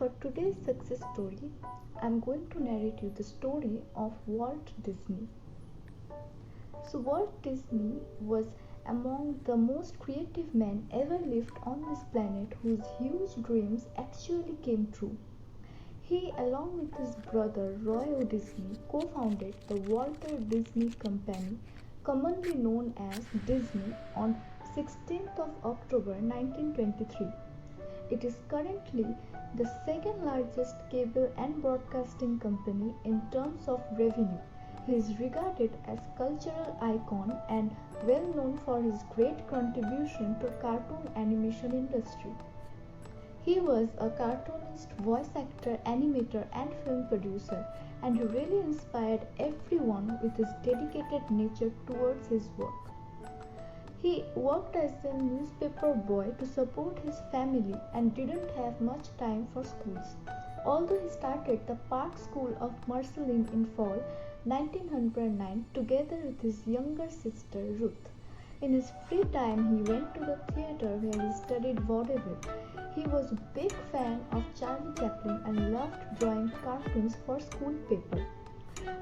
For today's success story, I'm going to narrate you the story of Walt Disney. So, Walt Disney was among the most creative men ever lived on this planet whose huge dreams actually came true. He, along with his brother Roy Disney, co-founded the Walt Disney Company, commonly known as Disney, on 16th of October 1923. It is currently the second largest cable and broadcasting company in terms of revenue. He is regarded as cultural icon and well known for his great contribution to cartoon animation industry. He was a cartoonist, voice actor, animator and film producer, and he really inspired everyone with his dedicated nature towards his work. He worked as a newspaper boy to support his family and didn't have much time for schools. Although he started the Park School of Marceline in fall 1909 together with his younger sister Ruth. In his free time, he went to the theater where he studied vaudeville. He was a big fan of Charlie Chaplin and loved drawing cartoons for school paper.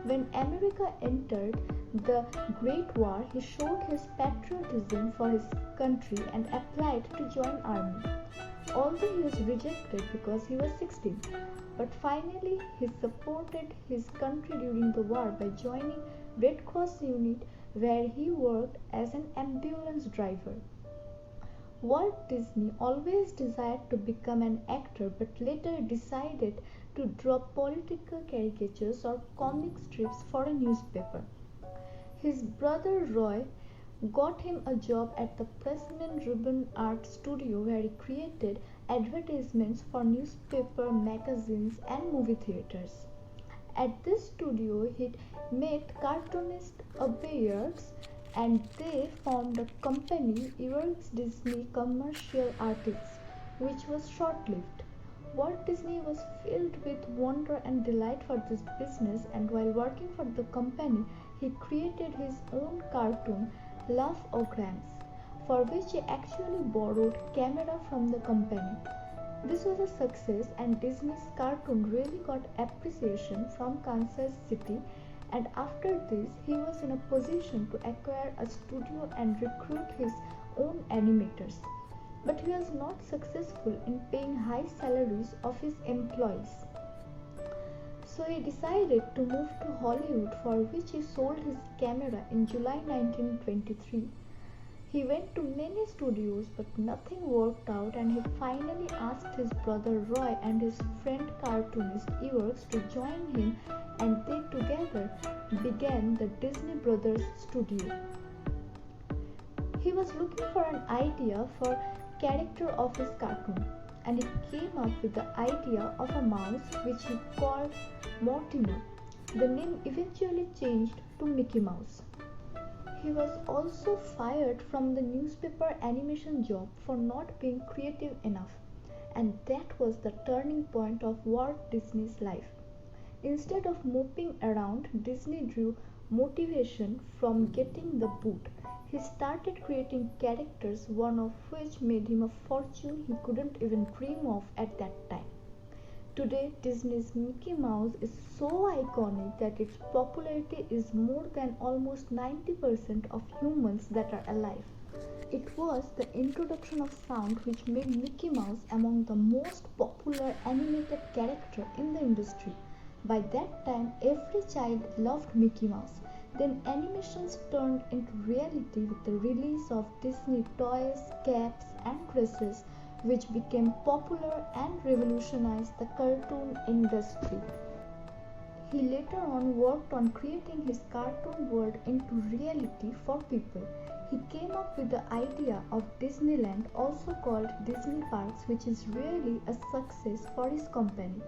When America entered the Great War, he showed his patriotism for his country and applied to join army. Although he was rejected because he was 16, but finally he supported his country during the war by joining Red Cross unit where he worked as an ambulance driver. Walt Disney always desired to become an actor but later decided to draw political caricatures or comic strips for a newspaper. His brother Roy got him a job at the Pressman Ribbon Art Studio where he created advertisements for newspaper, magazines and movie theaters. At this studio he met cartoonist Yerkes and they formed a company, Walt Disney Commercial Artists, which was short-lived. Walt Disney was filled with wonder and delight for this business, and while working for the company, he created his own cartoon, Laugh-O-Grams, for which he actually borrowed camera from the company. This was a success and Disney's cartoon really got appreciation from Kansas City, and after this he was in a position to acquire a studio and recruit his own animators. But he was not successful in paying high salaries of his employees. So he decided to move to Hollywood, for which he sold his camera in July 1923. He went to many studios but nothing worked out, and he finally asked his brother Roy and his friend cartoonist Yerkes to join him, and they together began the Disney Brothers Studio. He was looking for an idea for character of his cartoon, and he came up with the idea of a mouse which he called Mortimer. The name eventually changed to Mickey Mouse. He was also fired from the newspaper animation job for not being creative enough, and that was the turning point of Walt Disney's life. Instead of moping around, Disney drew motivation from getting the boot. He started creating characters, one of which made him a fortune he couldn't even dream of at that time. Today, Disney's Mickey Mouse is so iconic that its popularity is more than almost 90% of humans that are alive. It was the introduction of sound which made Mickey Mouse among the most popular animated character in the industry. By that time, every child loved Mickey Mouse. Then animations turned into reality with the release of Disney toys, caps and dresses, which became popular and revolutionized the cartoon industry. He later on worked on creating his cartoon world into reality for people. He came up with the idea of Disneyland, also called Disney Parks, which is really a success for his company.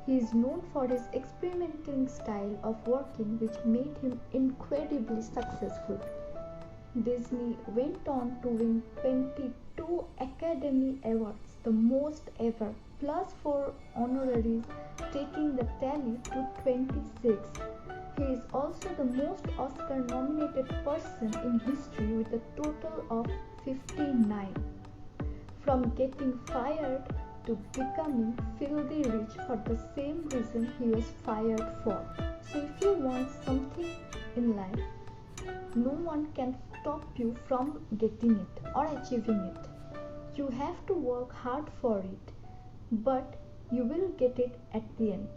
He is known for his experimenting style of working, which made him incredibly successful. Disney went on to win 22 Academy Awards, the most ever, plus 4 honoraries, taking the tally to 26. He is also the most Oscar-nominated person in history with a total of 59. From getting fired to becoming filthy rich for the same reason he was fired for. So if you want something in life, no one can stop you from getting it or achieving it. You have to work hard for it, but you will get it at the end.